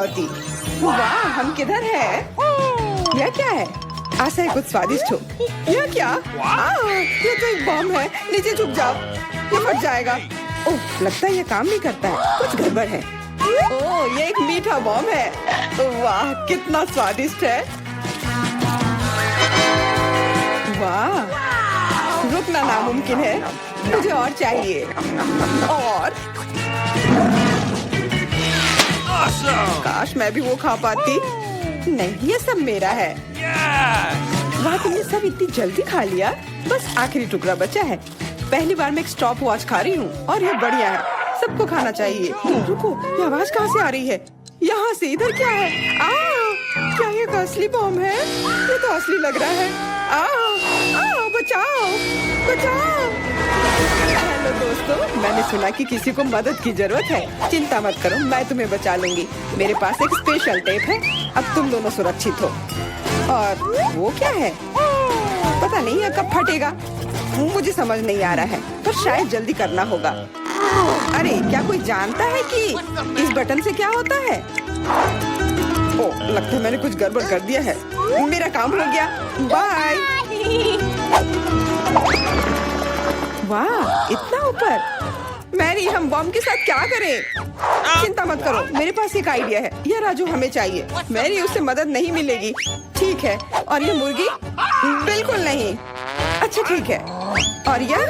होती। वाह, हम किधर है? यह क्या है? आशा है कुछ स्वादिष्ट हो। यह क्या? ये तो एक बम है। नीचे झुक जाओ, ये फट जाएगा। ओह, लगता है ये काम नहीं करता है। कुछ गड़बड़ है। ओह, ये एक मीठा बम है। वाह, कितना स्वादिष्ट है। वाह, रुकना नामुमकिन है। मुझे और चाहिए। और काश मैं भी वो खा पाती। नहीं, ये सब मेरा है। वाह, तुमने सब इतनी जल्दी खा लिया। बस आखिरी टुकड़ा बचा है। पहली बार मैं एक स्टॉप वॉच खा रही हूँ और ये बढ़िया है। सबको खाना चाहिए। रुको, ये आवाज कहाँ से आ रही है? यहाँ से। इधर क्या है? क्या ये असली बम है? ये तो असली लग रहा है। बचाओ, बचाओ। हेलो दोस्तों, मैंने सुना कि किसी को मदद की जरूरत है। चिंता मत करो, मैं तुम्हें बचा लूंगी। मेरे पास एक स्पेशल टेप है। अब तुम दोनों सुरक्षित हो। और वो क्या है? पता नहीं है कब फटेगा। मुझे समझ नहीं आ रहा है, पर शायद जल्दी करना होगा। अरे, क्या कोई जानता है कि इस बटन से क्या होता है? ओह, लगता है मैंने कुछ गड़बड़ कर दिया है। मेरा काम हो गया। बाय। वाह, इतना ऊपर। मैरी, हम बम के साथ क्या करें? चिंता मत करो, मेरे पास एक आइडिया है। यह राजू हमें चाहिए। मैरी, उससे मदद नहीं मिलेगी। ठीक है। और ये मुर्गी? बिल्कुल नहीं। अच्छा, ठीक है। और यह?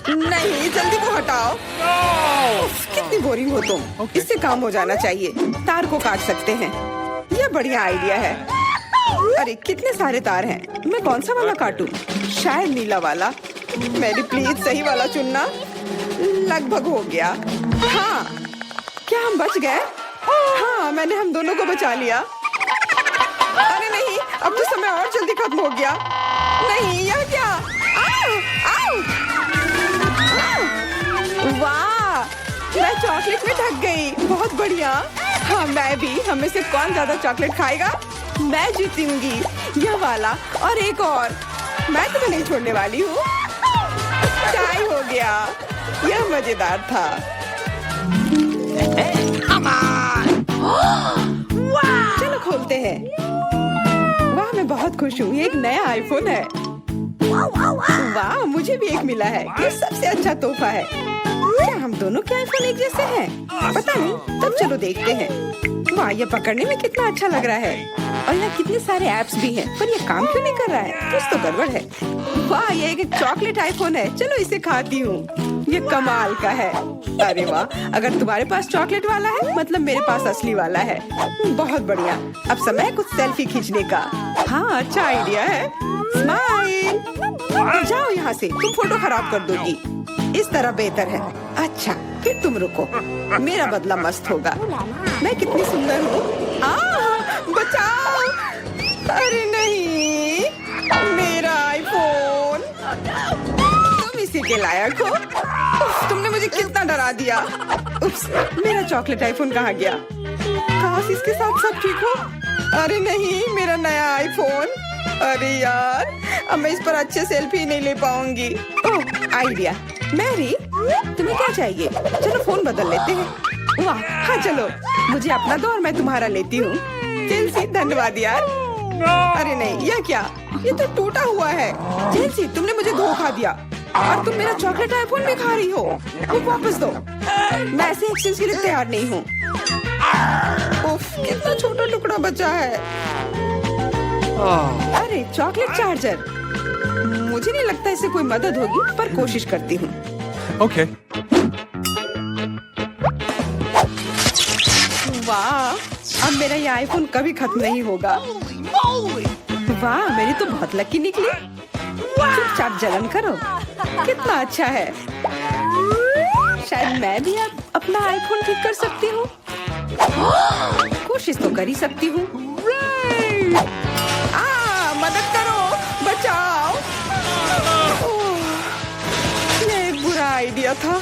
नहीं, जल्दी वो हटाओ। कितनी बोरिंग हो तुम। इससे काम हो जाना चाहिए। तार को काट सकते हैं। यह बढ़िया आइडिया है। अरे, कितने सारे तार हैं। मैं कौन सा वाला काटूं? शायद नीला वाला। मेरी प्लीज सही वाला चुनना। लगभग हो गया। हाँ, क्या हम बच गए? हाँ, मैंने हम दोनों को बचा लिया। अरे नहीं, अब तो समय और जल्दी खत्म हो गया। नहीं, यह क्या? वाह, मैं चॉकलेट में ढक गई। बहुत बढ़िया। हाँ, मैं भी। हम में से कौन ज्यादा चॉकलेट खाएगा? मैं जीतूंगी। यह वाला और एक और। मैं तुम्हें नहीं छोड़ने वाली हूँ। टाई हो गया। यह मजेदार था। चलो खोलते हैं। वाह, मैं बहुत खुश हूँ। ये एक नया आईफोन है। वाह, मुझे भी एक मिला है। ये सबसे अच्छा तोहफा है। क्या हम दोनों के आईफोन एक जैसे हैं? पता नहीं, तब चलो देखते हैं। वाह, ये पकड़ने में कितना अच्छा लग रहा है। और यहाँ कितने सारे ऐप्स भी हैं, पर ये काम क्यों नहीं कर रहा है? कुछ तो गड़बड़ है। वाह, ये एक चॉकलेट आईफोन है। चलो इसे खाती हूँ। ये कमाल का है। अरे वाह, अगर तुम्हारे पास चॉकलेट वाला है, मतलब मेरे पास असली वाला है। बहुत बढ़िया। अब समय है कुछ सेल्फी खींचने का। हाँ, अच्छा आइडिया है। स्माइल। जाओ यहाँ से, तुम फोटो खराब कर दोगी। इस तरह बेहतर है। अच्छा, फिर तुम रुको। मेरा बदला मस्त होगा। मैं कितनी सुंदर हूँ। बचाओ। अरे नहीं, मेरा आईफोन। तुम इसी के लायक हो। तुमने मुझे कितना डरा दिया। उप्स, मेरा चॉकलेट आईफोन कहाँ गया? काश इसके साथ सब ठीक हो। अरे नहीं, मेरा नया आईफोन। अरे यार, अब मैं इस पर अच्छे सेल्फी नहीं ले पाऊंगी। ओह, आइडिया। मैरी, तुम्हें क्या चाहिए? चलो फोन बदल लेते हैं। वाह, हाँ चलो। मुझे अपना दो और मैं तुम्हारा लेती हूँ। जेलसी, धन्यवाद यार। अरे नहीं, यह क्या? ये तो टूटा हुआ है। जेलसी, तुमने मुझे धोखा दिया और तुम मेरा चॉकलेट आईफोन भी खा रही हो। वो वापस दो। मैं ऐसे एक्सचेंज के लिए तैयार नहीं हूँ। उफ, कितना छोटा टुकड़ा बचा है। अरे, चॉकलेट चार्जर। मुझे नहीं लगता इससे कोई मदद होगी, पर कोशिश करती हूँ। Okay. वाह, अब मेरा ये आईफोन कभी खत्म नहीं होगा। वाह, मेरी तो बहुत लकी निकली। चुपचाप जलन करो। कितना अच्छा है। शायद मैं भी अब अपना आईफोन ठीक कर सकती हूँ। कोशिश तो कर ही सकती हूँ। मदद करो, बचाओ। ये एक बुरा आइडिया था।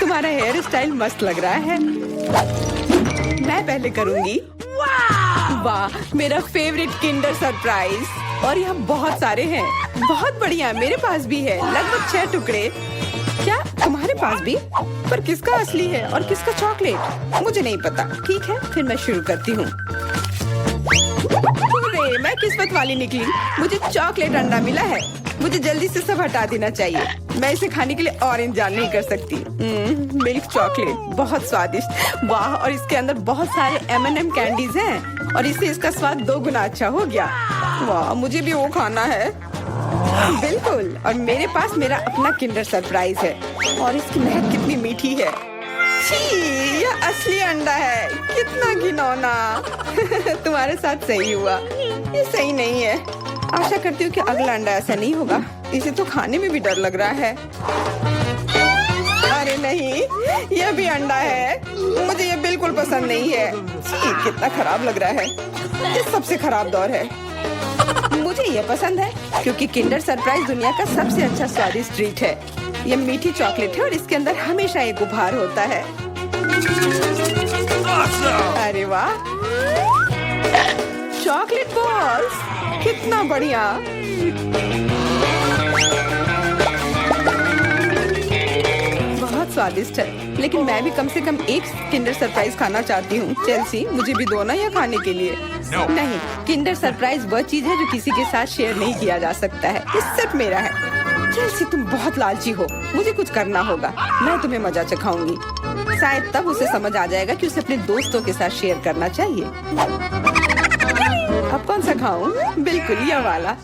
तुम्हारा हेयर स्टाइल मस्त लग रहा है। मैं पहले करूंगी। वाह, मेरा फेवरेट किंडर सरप्राइज। और यहाँ बहुत सारे हैं। बहुत बढ़िया, मेरे पास भी है। लगभग 6 टुकड़े। क्या तुम्हारे पास भी? पर किसका असली है और किसका चॉकलेट? मुझे नहीं पता। ठीक है, फिर मैं शुरू करती हूँ। अरे, मैं किस्मत वाली निकली। मुझे चॉकलेट अंडा मिला है। मुझे जल्दी से सब हटा देना चाहिए। मैं इसे खाने के लिए और इंतजार नहीं कर सकती। मिल्क चॉकलेट बहुत स्वादिष्ट। वाह, और इसके अंदर बहुत सारे M&M कैंडीज हैं और इससे इसका स्वाद 2 गुना अच्छा हो गया। वाह, मुझे भी वो खाना है। बिल्कुल, और मेरे पास मेरा अपना किंडर सरप्राइज है और इसकी महक कितनी मीठी है। छी, यह असली अंडा है। कितना घिनौना। तुम्हारे साथ सही हुआ। ये सही नहीं है। आशा करती हूँ कि अगला अंडा ऐसा नहीं होगा। इसे तो खाने में भी डर लग रहा है। अरे नहीं, यह भी अंडा है। मुझे ये बिल्कुल पसंद नहीं है। छी, कितना खराब लग रहा है। ये सबसे खराब दौर है। मुझे ये पसंद है क्योंकि किंडर सरप्राइज दुनिया का सबसे अच्छा स्वादिष्ट ट्रीट है। ये मीठी चॉकलेट है और इसके अंदर हमेशा एक उपहार होता है। अरे वाह, चॉकलेट बॉल्स, कितना बढ़िया। बहुत स्वादिष्ट है, लेकिन मैं भी कम से कम एक किंडर सरप्राइज खाना चाहती हूँ। चेल्सी, मुझे भी दो ना यह खाने के लिए। नहीं, किंडर सरप्राइज वह चीज है जो किसी के साथ शेयर नहीं किया जा सकता है। ये सिर्फ मेरा है। चेल्सी, तुम बहुत लालची हो। मुझे कुछ करना होगा। मैं तुम्हें मजा चखाऊंगी। शायद तब उसे समझ आ जाएगा कि उसे अपने दोस्तों के साथ शेयर करना चाहिए। अब कौन सा खाऊं? बिल्कुल यह वाला।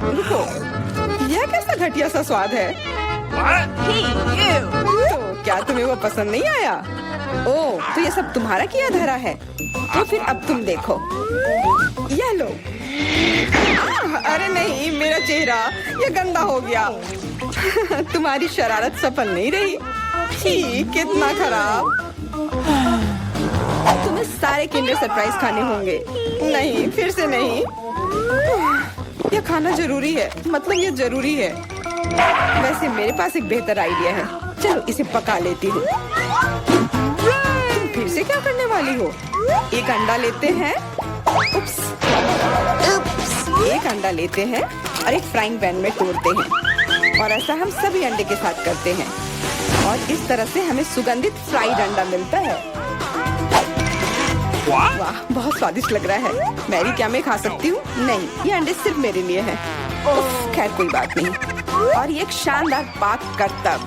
रुको, यह कैसा घटिया सा स्वाद है। तो क्या तुम्हें वो पसंद नहीं आया? ओह, तो ये सब तुम्हारा किया धरा है। तो फिर अब तुम देखो, यह लो। अरे नहीं, मेरा चेहरा ये गंदा हो गया। तुम्हारी शरारत सफल नहीं रही। छी, कितना खराब। तुम्हें सारे किंडर सरप्राइज खाने होंगे। नहीं, फिर से नहीं। यह खाना जरूरी है। मतलब ये जरूरी है। वैसे मेरे पास एक बेहतर आइडिया है। चलो इसे पका लेती हूँ। तुम फिर से क्या करने वाली हो? एक अंडा लेते हैं। उप्स। एक अंडा लेते हैं और एक फ्राइंग पैन में तोड़ते हैं और ऐसा हम सभी अंडे के साथ करते हैं और इस तरह से हमें सुगंधित फ्राइड अंडा मिलता है। वाह, बहुत स्वादिष्ट लग रहा है। मैरी, क्या मैं खा सकती हूँ? नहीं, ये अंडे सिर्फ मेरे लिए हैं। खैर कोई बात नहीं। और ये एक शानदार पाक करतब।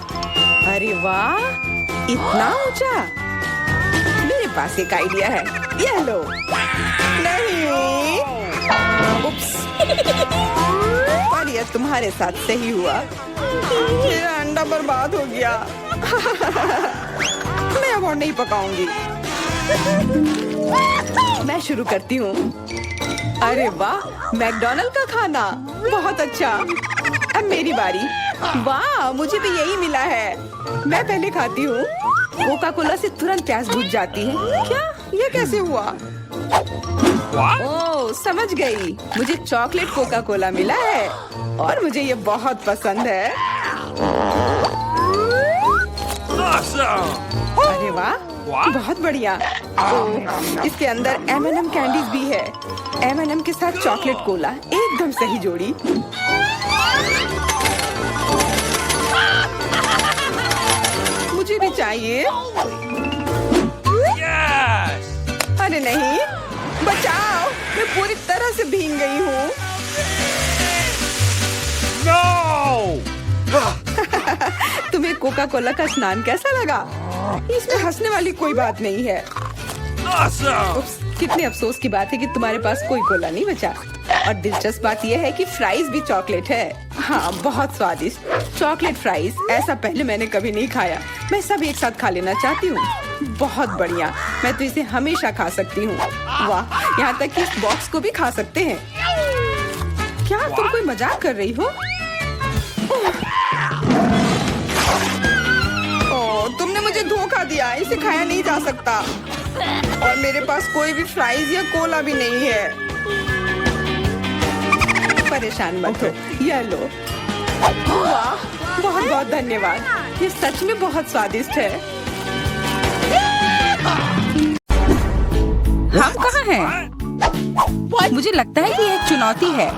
अरे वाह, इतना ऊंचा। मेरे पास एक आइडिया है। ये लो। नहीं, उप्स। पर यह तुम्हारे साथ सही हुआ। मेरा अंडा बर्बाद हो गया। मैं अब और नहीं पकाऊंगी। मैं शुरू करती हूँ। अरे वाह, मैकडॉनल्ड का खाना बहुत अच्छा। अब मेरी बारी। वाह, मुझे भी यही मिला है। मैं पहले खाती हूँ। कोका कोला से तुरंत प्यास बुझ जाती है। क्या? ये कैसे हुआ? ओह, समझ गई। मुझे चॉकलेट कोका कोला मिला है और मुझे ये बहुत पसंद है। अरे वाह, बहुत बढ़िया। ओह, इसके अंदर M&M कैंडीज भी है। M&M के साथ चॉकलेट कोला, एकदम सही जोड़ी। मुझे भी चाहिए। अरे नहीं, बचाओ, मैं पूरी तरह से भीग गई हूँ। तुम्हें कोका कोला का स्नान कैसा लगा? इसमें हंसने वाली कोई बात नहीं है। उप्स, कितने अफसोस की बात है कि तुम्हारे पास कोई कोला नहीं बचा। और दिलचस्प बात यह है कि फ्राइज भी चॉकलेट है। हाँ, बहुत स्वादिष्ट चॉकलेट फ्राइज। ऐसा पहले मैंने कभी नहीं खाया। मैं सब एक साथ खा लेना चाहती हूँ। बहुत बढ़िया, मैं तो इसे हमेशा खा सकती हूँ। वाह, यहाँ तक कि इस बॉक्स को भी खा सकते हैं। क्या तुम कोई मजाक कर रही हो? ओह, तुमने मुझे धोखा दिया। इसे खाया नहीं जा सकता और मेरे पास कोई भी फ्राइज या कोला भी नहीं है। परेशान मत हो, यह लो। वाह, बहुत बहुत धन्यवाद। ये सच में बहुत स्वादिष्ट है। हम कहाँ हैं? मुझे लगता है कि ये एक चुनौती है।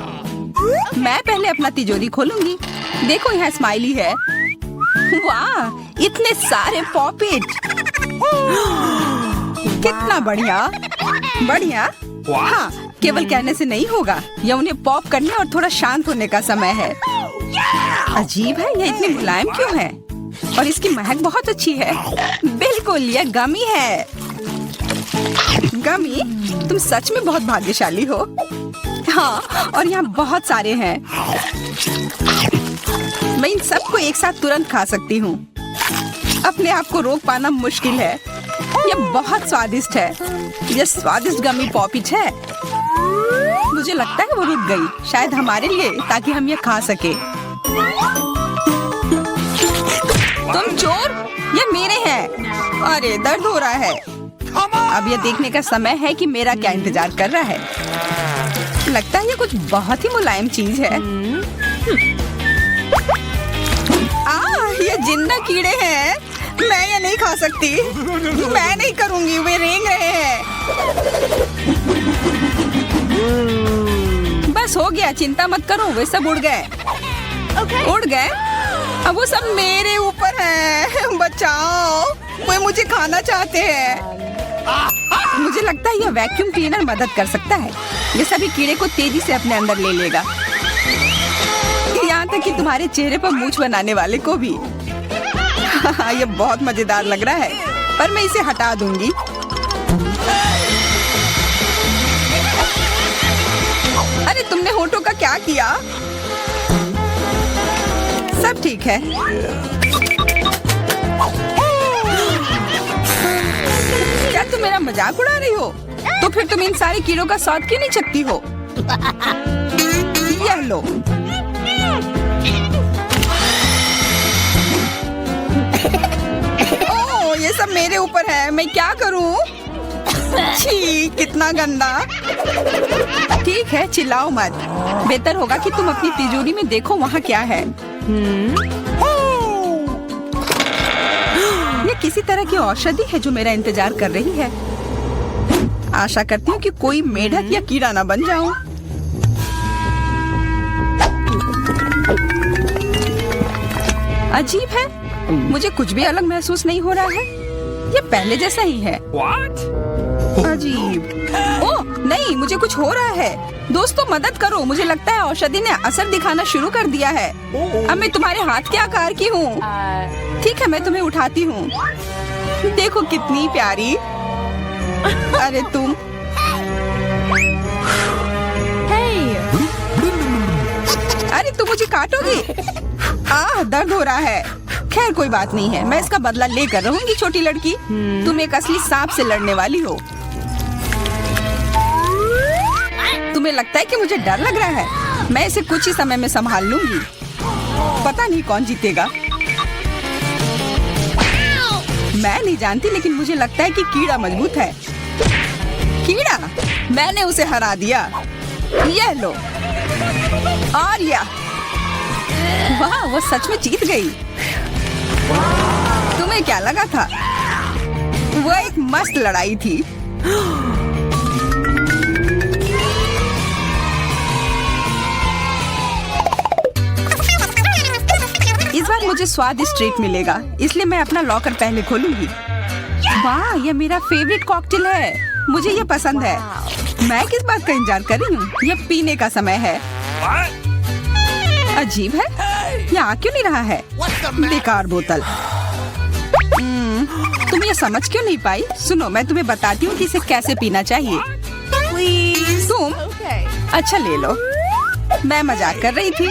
मैं पहले अपना तिजोरी खोलूंगी देखो यहाँ स्माइली है। वाह, इतने सारे पॉपिट। कितना बढ़िया। बढ़िया। हाँ, केवल कहने से नहीं होगा, यह उन्हें पॉप करने और थोड़ा शांत होने का समय है। अजीब है, यह इतनी मुलायम क्यों है? और इसकी महक बहुत अच्छी है। बिल्कुल, यह गमी है। गमी, तुम सच में बहुत भाग्यशाली हो। हाँ, और यहाँ बहुत सारे हैं। मैं इन सबको एक साथ तुरंत खा सकती हूँ। अपने आप को रोक पाना मुश्किल है। यह बहुत स्वादिष्ट है। यह स्वादिष्ट गमी पॉपिट है। मुझे लगता है वो रुक गई, शायद हमारे लिए, ताकि हम यह खा सके। तुम चोर, ये मेरे हैं। अरे, दर्द हो रहा है। अब यह देखने का समय है कि मेरा क्या इंतजार कर रहा है। लगता है ये कुछ बहुत ही मुलायम चीज है। ये जिंदा कीड़े हैं। मैं ये नहीं खा सकती। मैं नहीं करूंगी, वे रेंग रहे हैं। बस हो गया, चिंता मत करो, वे सब उड़ गए। उड़ गए? अब वो सब मेरे ऊपर है। बचाओ, वे मुझे खाना चाहते हैं। मुझे लगता है यह वैक्यूम क्लीनर मदद कर सकता है। ये सभी कीड़े को तेजी से अपने अंदर ले लेगा, यहाँ तक कि तुम्हारे चेहरे पर मूंछ बनाने वाले को भी। यह बहुत मजेदार लग रहा है, पर मैं इसे हटा दूंगी। अरे, तुमने होठों का क्या किया? सब ठीक है। क्या तुम मेरा मजाक उड़ा रही हो? तो फिर तुम इन सारे कीड़ों का स्वाद क्यों नहीं चखती हो? यह लो। ओह, ये सब मेरे ऊपर है। मैं क्या करूं? छी, कितना गंदा। ठीक है, चिल्लाओ मत। बेहतर होगा कि तुम अपनी तिजोरी में देखो वहाँ क्या है। ये किसी तरह की औषधि है जो मेरा इंतजार कर रही है। आशा करती हूँ कि कोई मेढक या कीड़ा ना बन जाऊं। अजीब है, मुझे कुछ भी अलग महसूस नहीं हो रहा है। ये पहले जैसा ही है। अजीब। ओह नहीं, मुझे कुछ हो रहा है। दोस्तों, मदद करो। मुझे लगता है औषधि ने असर दिखाना शुरू कर दिया है। अब मैं तुम्हारे हाथ के आकार की हूँ। ठीक है, मैं तुम्हें उठाती हूँ। देखो कितनी प्यारी। अरे तुम। अरे तुम मुझे काटोगी? दर्द हो रहा है। खैर कोई बात नहीं है, मैं इसका बदला लेकर रहूंगी। छोटी लड़की, तुम एक असली सांप से लड़ने वाली हो। तुम्हें लगता है कि मुझे डर लग रहा है? मैं इसे कुछ ही समय में संभाल लूंगी। पता नहीं कौन जीतेगा। मैं नहीं जानती, लेकिन मुझे लगता है कि कीड़ा मजबूत है। कीड़ा, मैंने उसे हरा दिया। यह लो। और यह, वाह, वो सच में जीत गई। तुम्हें क्या लगा था? वो एक मस्त लड़ाई थी। इस बार मुझे स्वादिष्ट ट्रीट मिलेगा, इसलिए मैं अपना लॉकर पहले खोलूंगी। वाह, यह मेरा फेवरेट कॉकटेल है। मुझे यह पसंद है। मैं किस बात का इंतजार कर रही हूँ? यह पीने का समय है। अजीब है, यह आ क्यों नहीं रहा है? बेकार बोतल। तुम ये समझ क्यों नहीं पाई? सुनो, मैं तुम्हें बताती हूँ कि इसे कैसे पीना चाहिए। तुम अच्छा ले लो। मैं मजाक कर रही थी।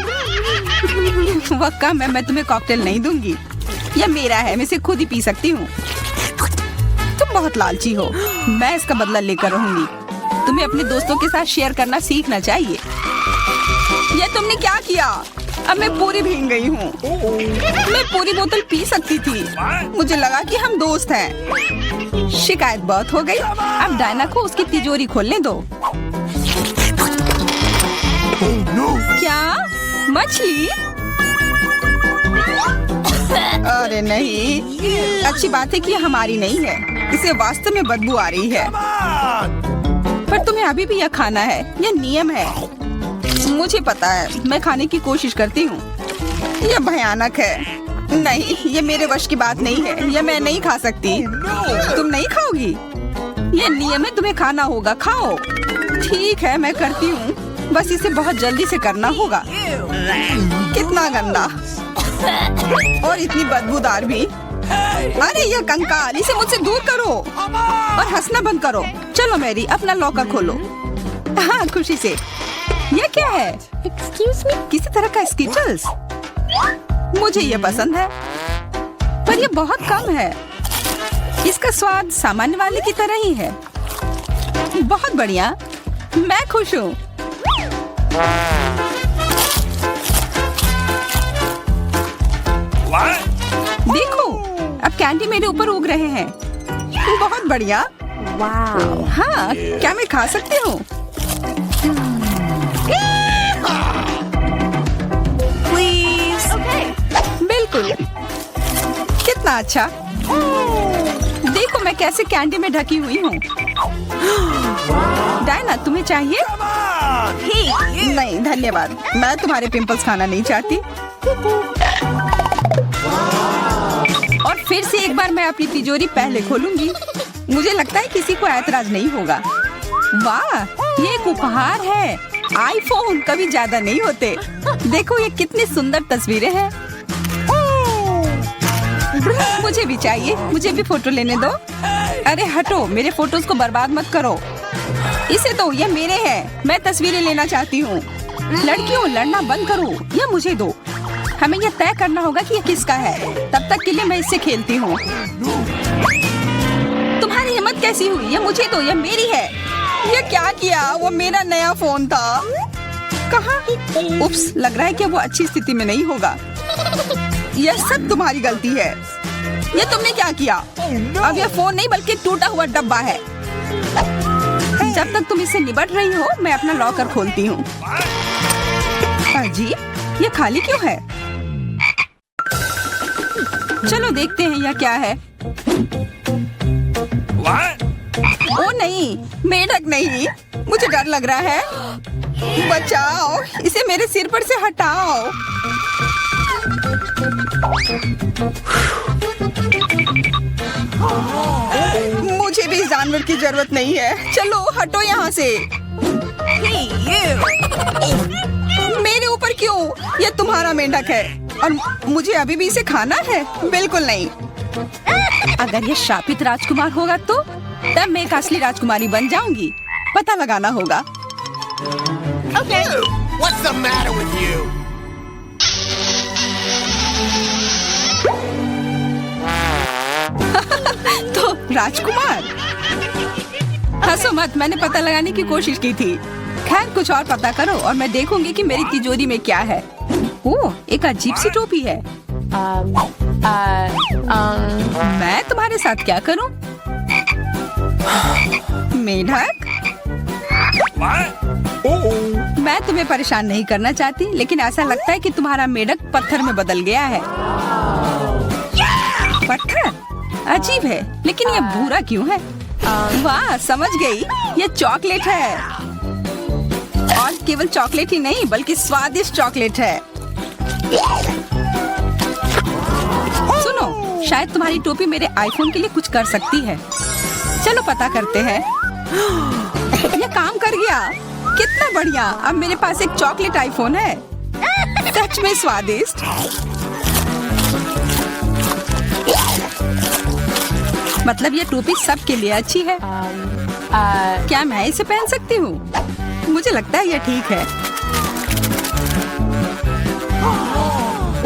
वह कम है, मैं तुम्हें कॉकटेल नहीं दूंगी। यह मेरा है, मैं इसे खुद ही पी सकती हूँ। तुम बहुत लालची हो। मैं इसका बदला लेकर रहूंगी। तुम्हें अपने दोस्तों के साथ शेयर करना सीखना चाहिए। ये तुमने क्या किया? अब मैं पूरी भीग गई हूँ। मैं पूरी बोतल पी सकती थी। मुझे लगा कि हम दोस्त हैं। शिकायत बहुत हो गई। अब डायना को उसकी तिजोरी खोलने दो। क्या? मछली? अरे नहीं, अच्छी बात है कि हमारी नहीं है। इसे वास्तव में बदबू आ रही है। पर तुम्हें अभी भी यह खाना है। यह नियम है। मुझे पता है, मैं खाने की कोशिश करती हूँ। ये भयानक है। नहीं, ये मेरे वश की बात नहीं है। ये मैं नहीं खा सकती। तुम नहीं खाओगी? ये नियम है, तुम्हें खाना होगा। खाओ। ठीक है, मैं करती हूँ। बस इसे बहुत जल्दी से करना होगा। कितना गंदा और इतनी बदबूदार भी। अरे ये कंकाल, इसे मुझसे दूर करो और हंसना बंद करो। चलो मैरी, अपना लॉकर खोलो। हाँ, खुशी से। ये क्या है? Excuse me? किसी तरह का स्किटल्स। मुझे ये पसंद है, पर ये बहुत कम है। इसका स्वाद सामान्य वाले की तरह ही है। बहुत बढ़िया, मैं खुश हूँ। देखो, अब कैंडी मेरे ऊपर उग रहे हैं। बहुत बढ़िया। Wow. हाँ, क्या मैं खा सकती हूँ? Please. Okay. बिल्कुल। कितना अच्छा। देखो मैं कैसे कैंडी में ढकी हुई हूँ। डायना, तुम्हें चाहिए? नहीं धन्यवाद, मैं तुम्हारे पिंपल्स खाना नहीं चाहती। और फिर से एक बार मैं अपनी तिजोरी पहले खोलूंगी। मुझे लगता है किसी को ऐतराज नहीं होगा। वाह, ये एक उपहार है। आईफोन कभी ज्यादा नहीं होते। देखो ये कितनी सुंदर तस्वीरें हैं। मुझे भी चाहिए, मुझे भी फोटो लेने दो। अरे हटो, मेरे फोटोज को बर्बाद मत करो। इसे दो, ये मेरे हैं। मैं तस्वीरें लेना चाहती हूँ। लड़कियों, लड़ना बंद करो, ये मुझे दो। हमें यह तय करना होगा कि ये किसका है। तब तक के लिए मैं इससे खेलती हूँ। तुम्हारी हिम्मत कैसी हुई? ये मुझे दो, ये मेरी है। ये क्या किया? वो मेरा नया फोन था। कहाँ? उप्स, लग रहा है कि वो अच्छी स्थिति में नहीं होगा। यह सब तुम्हारी गलती है। ये तुमने क्या किया? अब यह फोन नहीं बल्कि टूटा हुआ डब्बा है। जब तक तुम इससे निपट रही हो, मैं अपना लॉकर खोलती हूँ। अजीब, ये खाली क्यों है? चलो देखते हैं यह क्या है। ओ नहीं, मेढक नहीं। मुझे डर लग रहा है। बचाओ, इसे मेरे सिर पर से हटाओ। मुझे भी इस जानवर की जरूरत नहीं है। चलो हटो यहाँ से। मेरे ऊपर क्यों? ये तुम्हारा मेंढक है और मुझे अभी भी इसे खाना है? बिल्कुल नहीं। अगर ये शापित राजकुमार होगा तो तब मैं एक असली राजकुमारी बन जाऊंगी। पता लगाना होगा। Okay. What's the matter with you? तो राजकुमार, हंसो मत, मैंने पता लगाने की कोशिश की थी। खैर कुछ और पता करो और मैं देखूंगी कि मेरी तिजोरी में क्या है। ओह, एक अजीब सी टोपी है। मैं तुम्हारे साथ क्या करूं? मेढक, मैं तुम्हें परेशान नहीं करना चाहती, लेकिन ऐसा लगता है कि तुम्हारा मेढक पत्थर में बदल गया है। पत्थर? अजीब है, लेकिन ये भूरा क्यों है? वाह, समझ गई, ये चॉकलेट है। और केवल चॉकलेट ही नहीं बल्कि स्वादिष्ट चॉकलेट है। सुनो, शायद तुम्हारी टोपी मेरे आईफोन के लिए कुछ कर सकती है। चलो पता करते हैं। ये काम कर गया। कितना बढ़िया, अब मेरे पास एक चॉकलेट आईफोन है। सच में स्वादिष्ट। मतलब ये टोपी सबके लिए अच्छी है। क्या मैं इसे पहन सकती हूँ? मुझे लगता है ये ठीक है।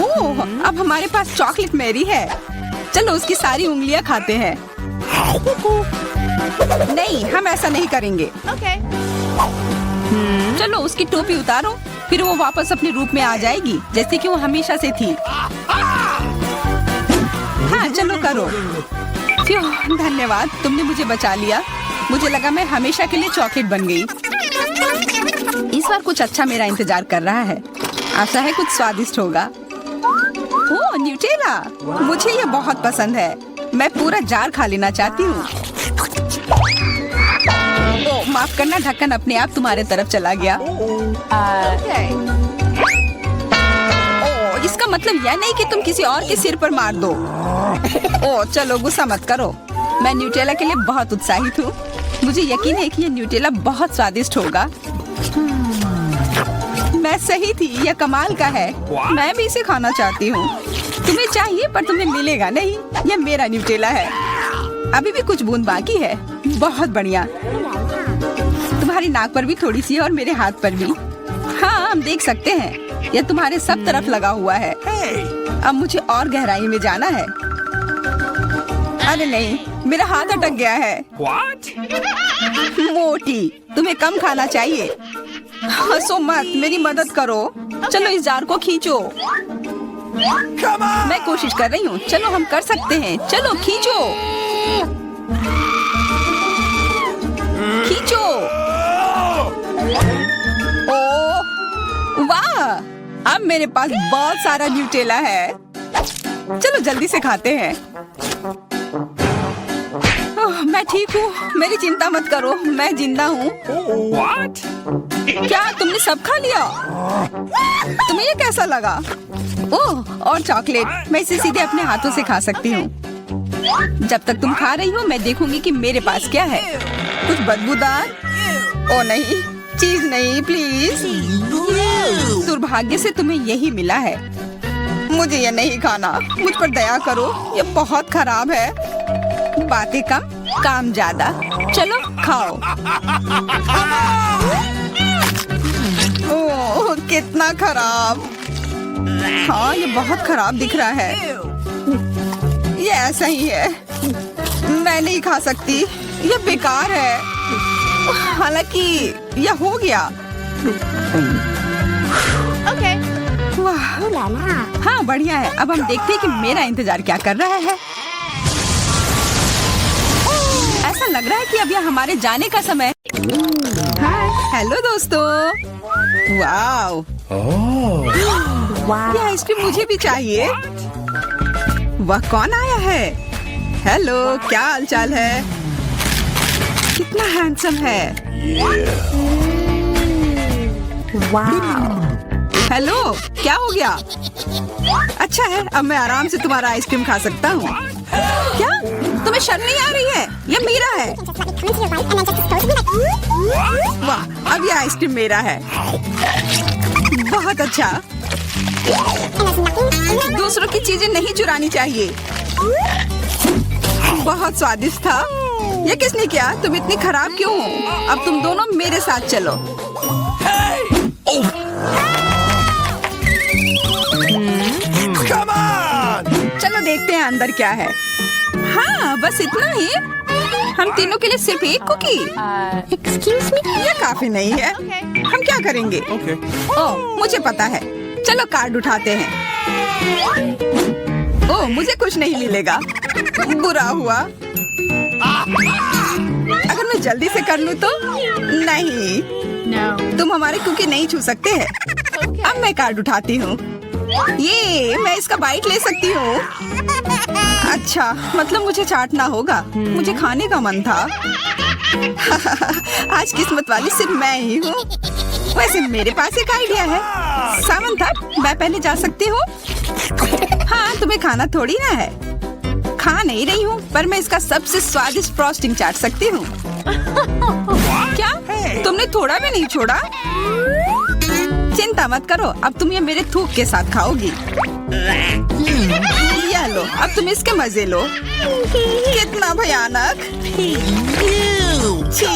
ओह, अब हमारे पास चॉकलेट मैरी है। चलो उसकी सारी उंगलियां खाते हैं। नहीं, हम ऐसा नहीं करेंगे। Okay. चलो उसकी टोपी उतारो, फिर वो वापस अपने रूप में आ जाएगी जैसे कि वो हमेशा से थी। हाँ चलो करो। क्यों, धन्यवाद, तुमने मुझे बचा लिया। मुझे लगा मैं हमेशा के लिए चॉकलेट बन गई। इस बार कुछ अच्छा मेरा इंतजार कर रहा है। आशा है कुछ स्वादिष्ट होगा। ओह, न्यूटेला, मुझे ये बहुत पसंद है। मैं पूरा जार खा लेना चाहती हूँ। ओह, माफ करना, ढक्कन अपने आप तुम्हारे तरफ चला गया। Okay. ओह, इसका मतलब यह नहीं कि तुम किसी और के सिर पर मार दो। ओ चलो गुस्सा मत करो। मैं न्यूटेला के लिए बहुत उत्साहित हूँ। मुझे यकीन है कि यह न्यूटेला बहुत स्वादिष्ट होगा। मैं सही थी, यह कमाल का है। मैं भी इसे खाना चाहती हूँ। तुम्हें चाहिए पर तुम्हें मिलेगा नहीं। यह मेरा न्यूटेला है। अभी भी कुछ बूंद बाकी है। बहुत बढ़िया। तुम्हारी नाक पर भी थोड़ी सी है और मेरे हाथ पर भी। हाँ हम देख सकते हैं। यह तुम्हारे सब तरफ लगा हुआ है। अब मुझे और गहराई में जाना है। अरे नहीं, मेरा हाथ अटक गया है। What? मोटी, तुम्हें कम खाना चाहिए। हंसो मत, मेरी मदद करो। चलो इस जार को खींचो। Come on! मैं कोशिश कर रही हूँ। चलो हम कर सकते हैं। चलो खींचो खींचो। ओ वाह, अब मेरे पास बहुत सारा न्यूटेला है। चलो जल्दी से खाते हैं। ओह, मैं ठीक हूँ, मेरी चिंता मत करो, मैं जिंदा हूँ। What? क्या तुमने सब खा लिया? तुम्हें ये कैसा लगा? ओह, और चॉकलेट, मैं इसे सीधे अपने हाथों से खा सकती हूँ। जब तक तुम खा रही हो मैं देखूंगी कि मेरे पास क्या है। कुछ बदबूदार? ओ नहीं, चीज नहीं प्लीज। दुर्भाग्य से तुम्हें यही मिला है। मुझे ये नहीं खाना, मुझ पर दया करो, ये बहुत खराब है। बातें कम, काम ज्यादा। चलो खाओ। ओह कितना खराब। हाँ ये बहुत खराब दिख रहा है। ये ऐसा ही है। मैं नहीं खा सकती, ये बेकार है। हालांकि यह हो गया। Okay. वाह, Ooh la la. हाँ बढ़िया है। अब हम देखते हैं कि मेरा इंतजार क्या कर रहा है। ऐसा लग रहा है कि अब यह हमारे जाने का समय। हेलो दोस्तों। Wow, Wow. यह आइसक्रीम मुझे भी चाहिए। वह कौन आया है? हेलो, क्या हालचाल है? कितना हैंडसम है। Wow. हेलो, क्या हो गया? अच्छा है, अब मैं आराम से तुम्हारा आइसक्रीम खा सकता हूँ। क्या तुम्हें शर्म नहीं आ रही है? यह मेरा है। वाह, अब यह आइसक्रीम मेरा है। बहुत अच्छा। दूसरों की चीजें नहीं चुरानी चाहिए। बहुत स्वादिष्ट था। ये किसने किया? तुम इतनी खराब क्यों हो? अब तुम दोनों मेरे साथ चलो। Come on! चलो देखते हैं अंदर क्या है। हाँ बस इतना ही। हम तीनों के लिए सिर्फ एक कुकी। Excuse me? ये काफी नहीं है। हम क्या करेंगे? Okay. ओह मुझे पता है। चलो कार्ड उठाते हैं। ओह मुझे कुछ नहीं मिलेगा। बुरा हुआ। अगर मैं जल्दी से कर लूँ तो? नहीं, No. तुम हमारे कुकी नहीं छू सकते हैं। अब मैं कार्ड उठाती हूँ। ये मैं इसका बाइट ले सकती हूँ। अच्छा, मतलब मुझे चाटना होगा। मुझे खाने का मन था। आज किस्मत वाली सिर्फ मैं ही हूँ। वैसे मेरे पास एक आइडिया है। सामंथा, मैं पहले जा सकती हूँ? हाँ, तुम्हें खाना थोड़ी ना है। खा नहीं रही हूँ, पर मैं इसका सबसे स्वादिष्ट फ्रॉस्टिंग चाट सकती हूँ। क्या? तुमने थोड़ा भी नहीं छोड़ा? चिंता मत करो, अब तुम ये मेरे थूक के साथ खाओगी। यह लो, अब तुम इसके मजे लो। कितना भयानक। छी।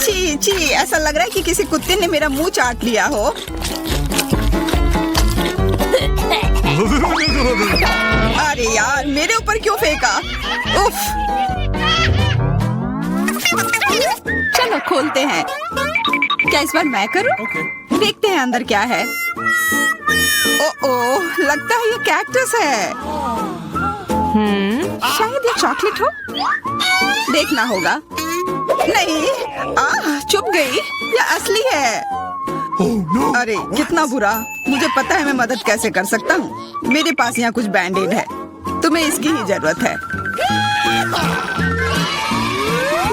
छी छी, ऐसा लग रहा है कि किसी कुत्ते ने मेरा मुंह चाट लिया हो। अरे यार, मेरे ऊपर क्यों फेंका? उफ। चलो खोलते हैं। क्या इस बार मैं करूं? Okay. देखते हैं अंदर क्या है। ओह, लगता है ये कैक्टस है। शायद ये चॉकलेट हो। देखना होगा। नहीं, चुप गई। ये असली है। Oh no! अरे कितना बुरा। मुझे पता है मैं मदद कैसे कर सकता हूँ। मेरे पास यहाँ कुछ बैंडेड है। तुम्हें इसकी ही जरूरत है।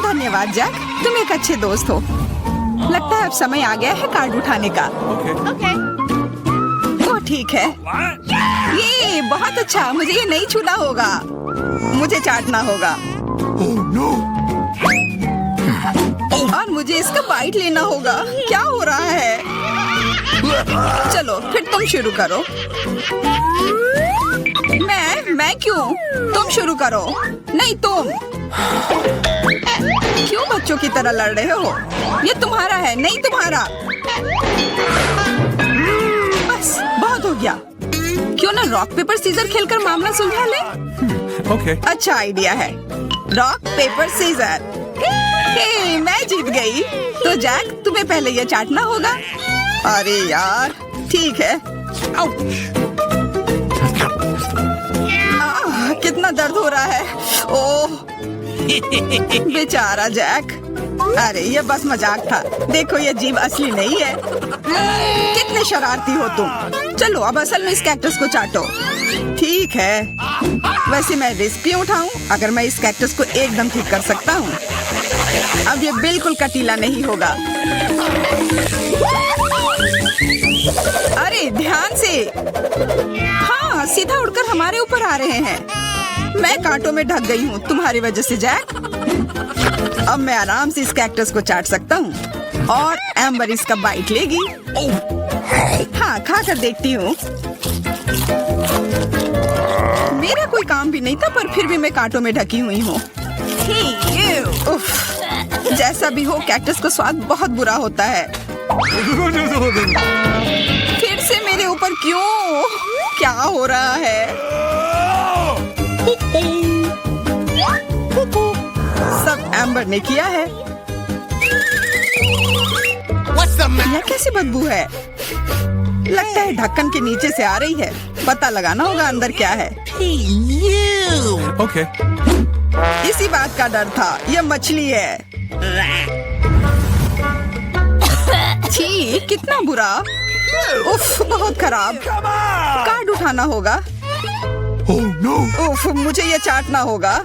धन्यवाद जैक, तुम एक अच्छे दोस्त हो। लगता है अब समय आ गया है कार्ड उठाने का। Okay. Okay. ओ ठीक है, What? ये बहुत अच्छा। मुझे ये नहीं छूना होगा, मुझे चाटना होगा Oh no! और मुझे इसका बाइट लेना होगा। क्या हो रहा है? चलो फिर तुम शुरू करो। मैं क्यों? तुम शुरू करो। नहीं तुम। क्यों बच्चों की तरह लड़ रहे हो? ये तुम्हारा है, नहीं तुम्हारा। बस बहुत हो गया। क्यों ना रॉक पेपर सीजर खेलकर मामला सुलझा ले? Okay. अच्छा आइडिया है। Rock paper scissor. हे, मैं जीत गई। तो जैक तुम्हें पहले ये चाटना होगा। अरे यार ठीक है। कितना दर्द हो रहा है। ओह बेचारा जैक। अरे ये बस मजाक था। देखो ये जीभ असली नहीं है। कितने शरारती हो तुम। चलो अब असल में इस कैक्टस को चाटो। ठीक है, वैसे मैं रिस्क क्यों उठाऊं अगर मैं इस कैक्टस को एकदम ठीक कर सकता हूँ। अब ये बिल्कुल कटीला नहीं होगा। अरे ध्यान से। हाँ सीधा उड़कर हमारे ऊपर आ रहे हैं। मैं कांटों में ढक गई हूँ तुम्हारी वजह से जैक। अब मैं आराम से इस कैक्टस को चाट सकता हूँ और एम्बर इसका बाइट लेगी। हाँ खा कर देखती हूँ। मेरा कोई काम भी नहीं था पर फिर भी मैं कांटों में ढकी हुई हूँ। उफ, जैसा भी हो कैक्टस का स्वाद बहुत बुरा होता है। फिर से मेरे ऊपर क्यों? क्या हो रहा है? सब एम्बर ने किया है। यह कैसी बदबू है? लगता है ढक्कन के नीचे से आ रही है। पता लगाना होगा अंदर क्या है। Okay. इसी बात का डर था। यह मछली है। छी कितना बुरा। उफ बहुत खराब। Come on! कार्ड उठाना होगा। Oh no! उफ मुझे ये चाटना होगा।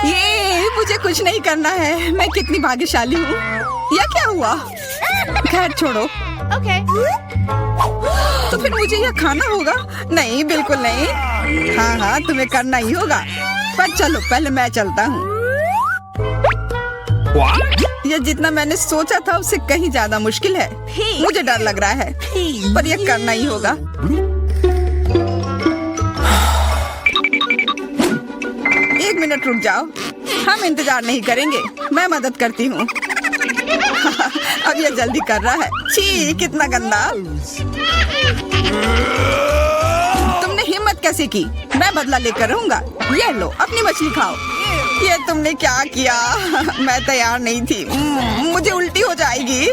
ये मुझे कुछ नहीं करना है। मैं कितनी भाग्यशाली हूँ। यह क्या हुआ? खैर छोड़ो। Okay. तो फिर मुझे यह खाना होगा? नहीं बिल्कुल नहीं। हाँ हाँ तुम्हें करना ही होगा। पर चलो पहले मैं चलता हूँ। What? यह जितना मैंने सोचा था उससे कहीं ज्यादा मुश्किल है। मुझे डर लग रहा है पर यह करना ही होगा। एक मिनट रुक जाओ। हम इंतजार नहीं करेंगे। मैं मदद करती हूँ। अब यह जल्दी कर रहा है। छी कितना गंदा। तुमने हिम्मत कैसे की? मैं बदला लेकर रहूंगा। ये लो अपनी मछली खाओ। ये तुमने क्या किया? मैं तैयार नहीं थी। मुझे उल्टी हो जाएगी।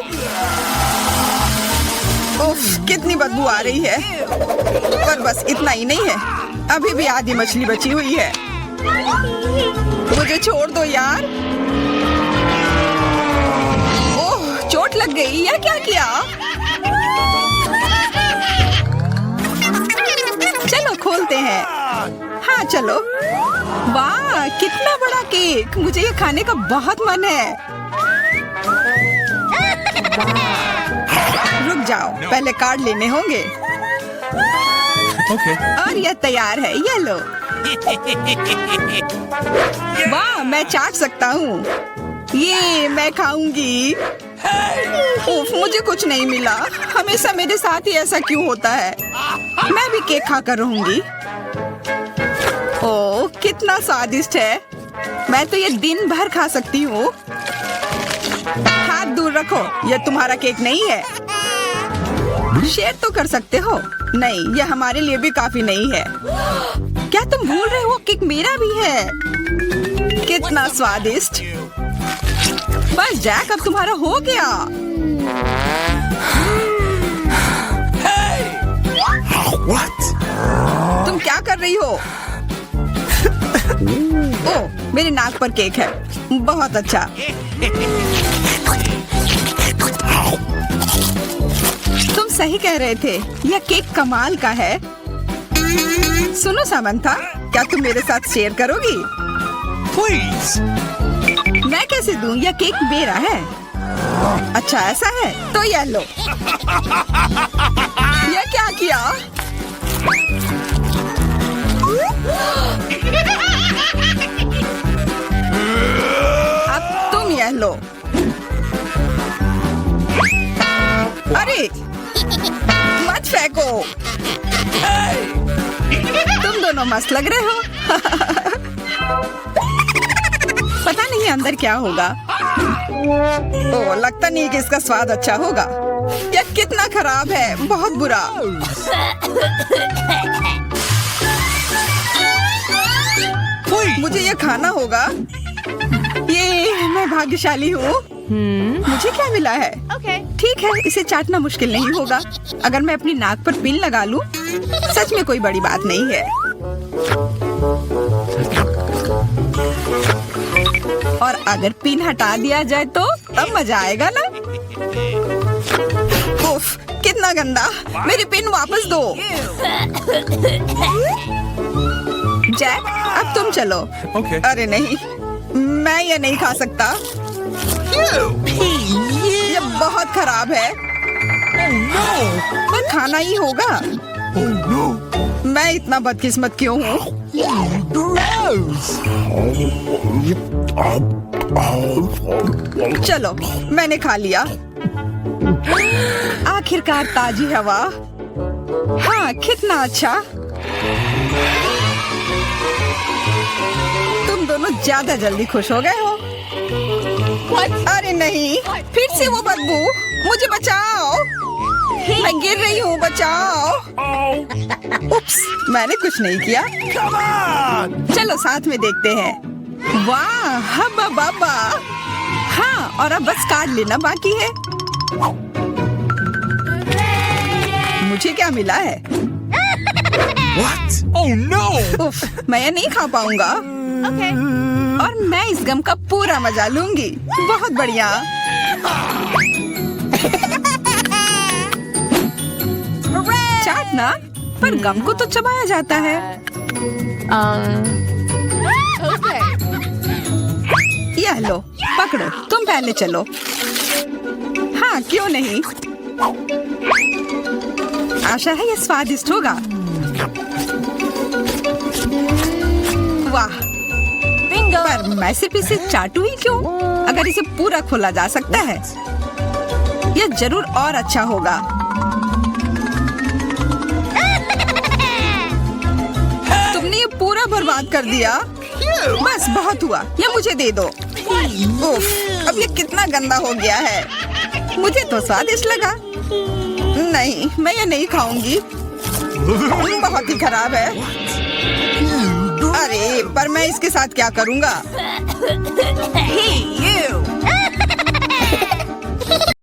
उफ कितनी बदबू आ रही है। पर बस इतना ही नहीं है, अभी भी आधी मछली बची हुई है। मुझे छोड़ दो यार। ओह चोट लग गई। यह क्या किया? चलो खोलते हैं। हाँ चलो। वाह कितना बड़ा केक। मुझे ये खाने का बहुत मन है। रुक जाओ पहले कार्ड लेने होंगे। Okay. और यह तैयार है। ये लो। वाह मैं चाट सकता हूँ। ये मैं खाऊंगी। उफ मुझे कुछ नहीं मिला। हमेशा मेरे साथ ही ऐसा क्यों होता है? मैं भी केक खाकर रहूंगी। ओह कितना स्वादिष्ट है। मैं तो ये दिन भर खा सकती हूँ। हाथ दूर रखो, ये तुम्हारा केक नहीं है। शेयर तो कर सकते हो। नहीं यह हमारे लिए भी काफी नहीं है। क्या तुम भूल रहे हो केक मेरा भी है? कितना स्वादिष्ट। बस जैक अब तुम्हारा हो गया। What? तुम क्या कर रही हो? ओह मेरे नाक पर केक है। बहुत अच्छा। तुम सही कह रहे थे, यह केक कमाल का है। सुनो सामंथा, क्या तुम मेरे साथ शेयर करोगी? Please. मैं कैसे दूं? यह केक मेरा है। अच्छा ऐसा है तो ये लो। ये क्या किया? अब तुम ये लो। अरे मत फेंको। तुम दोनों मस्त लग रहे हो। पता नहीं अंदर क्या होगा। ओ, लगता नहीं कि इसका स्वाद अच्छा होगा। यह कितना खराब है, बहुत बुरा। मुझे ये खाना होगा। ये मैं भाग्यशाली हूँ। मुझे क्या मिला है? Okay. ठीक है, इसे चाटना मुश्किल नहीं होगा। अगर मैं अपनी नाक पर पिन लगा लूं, सच में कोई बड़ी बात नहीं है। और अगर पिन हटा दिया जाए तो तब मजा आएगा ना? उफ, कितना गंदा। मेरी पिन वापस दो। जैक, अब तुम चलो। Okay. अरे नहीं, मैं ये नहीं खा सकता। ये बहुत खराब है। पर खाना ही होगा। Oh no! मैं इतना बदकिस्मत क्यों हूँ? चलो, मैंने खा लिया। आखिरकार ताजी हवा। हाँ, कितना अच्छा। तुम दोनों ज्यादा जल्दी खुश हो गए हो। अरे नहीं, फिर से वो बदबू। मुझे बचाओ, मैं गिर रही हूँ, बचाओ। उप्स, मैंने कुछ नहीं किया। Come on! चलो साथ में देखते हैं। वाह, हब्बा बाबा। हाँ, और अब बस कार्ड लेना बाकी है। मुझे क्या मिला है? What? Oh no! उफ, मैं ये नहीं खा पाऊंगा। Okay. और मैं इस गम का पूरा मजा लूंगी। बहुत बढ़िया। चाटना, पर गम को तो चबाया जाता है। Okay. यह लो, पकड़ो, तुम पहले चलो। हाँ, क्यों नहीं? आशा है ये स्वादिष्ट होगा। वाह, Bingo. पर मैं सिर्फ इसे चाटू ही क्यों? अगर इसे पूरा खोला जा सकता है, यह जरूर और अच्छा होगा। तुमने ये पूरा बर्बाद कर दिया। बस बहुत हुआ, ये मुझे दे दो। उफ, अब ये कितना गंदा हो गया है। मुझे तो स्वादिष्ट लगा। नहीं, मैं ये नहीं खाऊंगी। बहुत ही खराब है। अरे, पर मैं इसके साथ क्या करूंगा?